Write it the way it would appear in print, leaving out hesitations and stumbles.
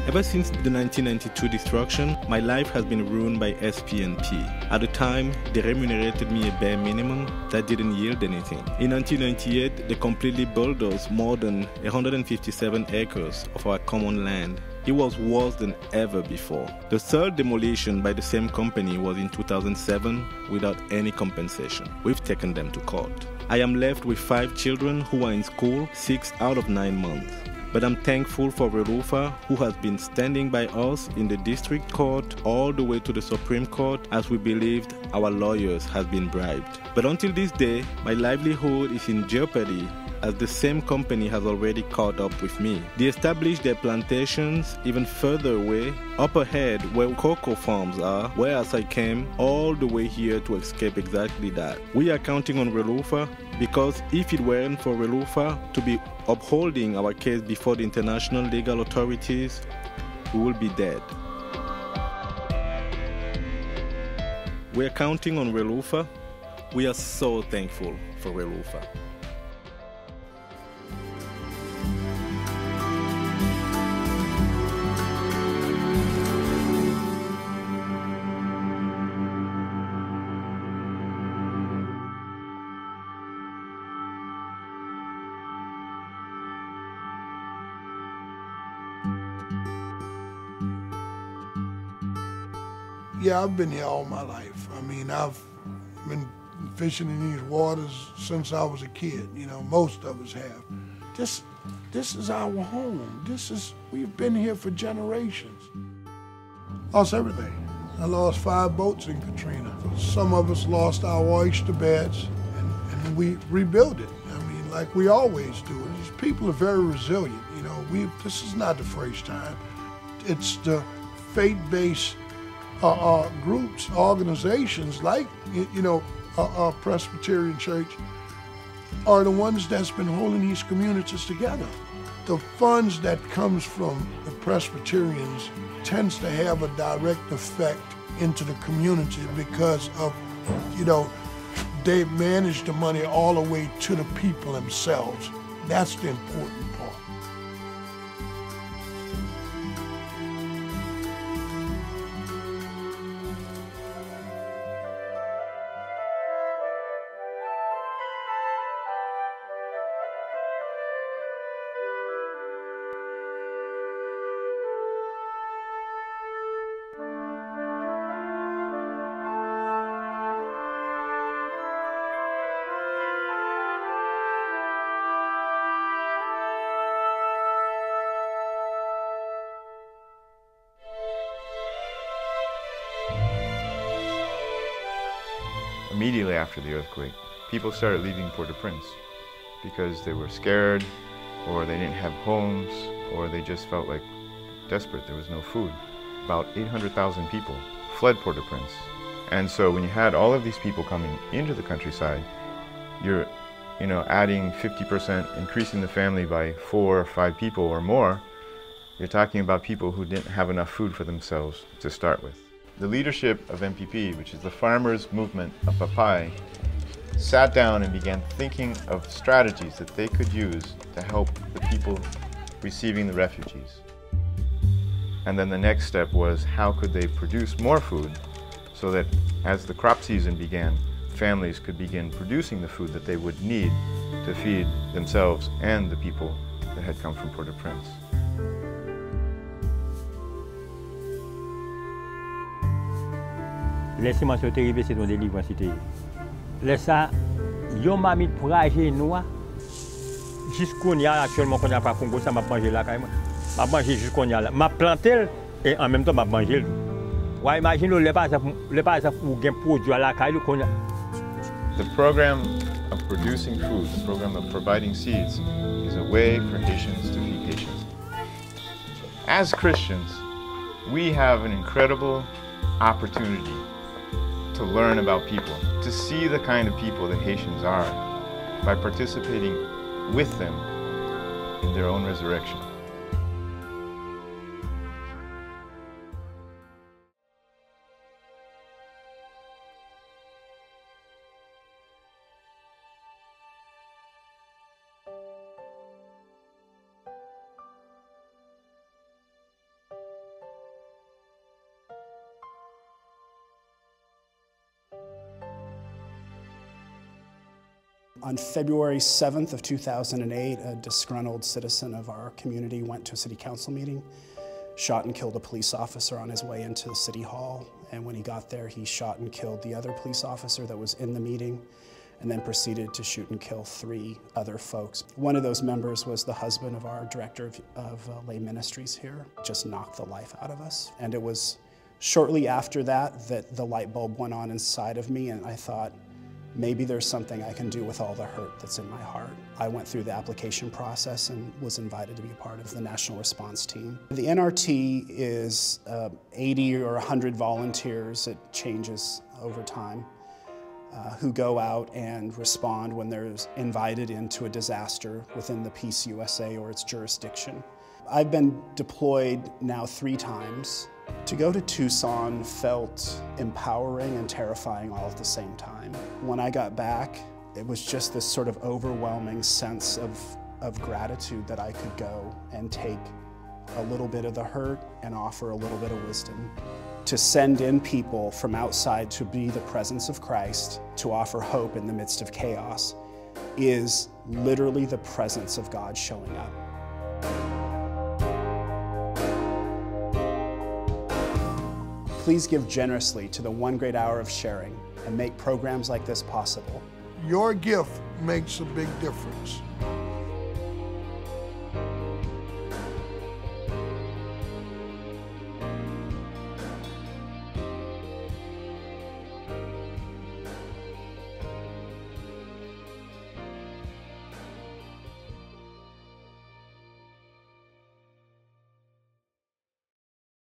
Ever since the 1992 destruction, my life has been ruined by SP&P. At the time, they remunerated me a bare minimum that didn't yield anything. In 1998, they completely bulldozed more than 157 acres of our common land. It was worse than ever before. The third demolition by the same company was in 2007 without any compensation. We've taken them to court. I am left with 5 children who are in school 6 out of 9 months. But I'm thankful for Relufa, who has been standing by us in the district court all the way to the Supreme Court, as we believed our lawyers had been bribed. But until this day, my livelihood is in jeopardy, as the same company has already caught up with me. They established their plantations even further away, up ahead where cocoa farms are, whereas I came all the way here to escape exactly that. We are counting on Relufa, because if it weren't for Relufa to be upholding our case before the international legal authorities, we will be dead. We are counting on Relufa. We are so thankful for Relufa. Yeah, I've been here all my life. I mean, I've been fishing in these waters since I was a kid. You know, most of us have. This is our home. We've been here for generations. Lost everything. I lost 5 boats in Katrina. Some of us lost our oyster beds, and we rebuilt it. I mean, like we always do. These people are very resilient. You know, this is not the first time. It's the faith-based groups, organizations like, Presbyterian Church are the ones that's been holding these communities together. The funds that comes from the Presbyterians tends to have a direct effect into the community because of, they manage the money all the way to the people themselves. That's the important part. Immediately after the earthquake, people started leaving Port-au-Prince because they were scared, or they didn't have homes, or they just felt like desperate. There was no food. About 800,000 people fled Port-au-Prince. And so when you had all of these people coming into the countryside, you're adding 50%, increasing the family by 4 or 5 people or more, you're talking about people who didn't have enough food for themselves to start with. The leadership of MPP, which is the farmers' movement of Papai, sat down and began thinking of strategies that they could use to help the people receiving the refugees. And then the next step was, how could they produce more food so that as the crop season began, families could begin producing the food that they would need to feed themselves and the people that had come from Port-au-Prince. Laissez-moi se arriver, c'est ton délivrance. Laisse ça, yon m'a mis pour agir nous. Jusqu'on y a actuellement, qu'on n'y a pas Congo, ça m'a mangé là quand même. M'a mangé jusqu'on y a là. M'a planté et en même temps m'a mangé. Ouais, imagine le pas ça pour gain produit à la caille qu'on a. The program of producing food, the program of providing seeds, is a way for Haitians to feed Haitians. As Christians, we have an incredible opportunity to learn about people, to see the kind of people that Haitians are by participating with them in their own resurrection. On February 7th of 2008, a disgruntled citizen of our community went to a city council meeting, shot and killed a police officer on his way into the city hall. And when he got there, he shot and killed the other police officer that was in the meeting, and then proceeded to shoot and kill 3 other folks. One of those members was the husband of our director of lay ministries here. Just knocked the life out of us. And it was shortly after that that the light bulb went on inside of me, and I thought, maybe there's something I can do with all the hurt that's in my heart. I went through the application process and was invited to be a part of the national response team. The NRT is 80 or 100 volunteers. It changes over time, who go out and respond when there's invited into a disaster within the Peace U.S.A. or its jurisdiction. I've been deployed now 3 times. To go to Tucson felt empowering and terrifying all at the same time. When I got back, it was just this sort of overwhelming sense of gratitude that I could go and take a little bit of the hurt and offer a little bit of wisdom. To send in people from outside to be the presence of Christ, to offer hope in the midst of chaos, is literally the presence of God showing up. Please give generously to the One Great Hour of Sharing and make programs like this possible. Your gift makes a big difference.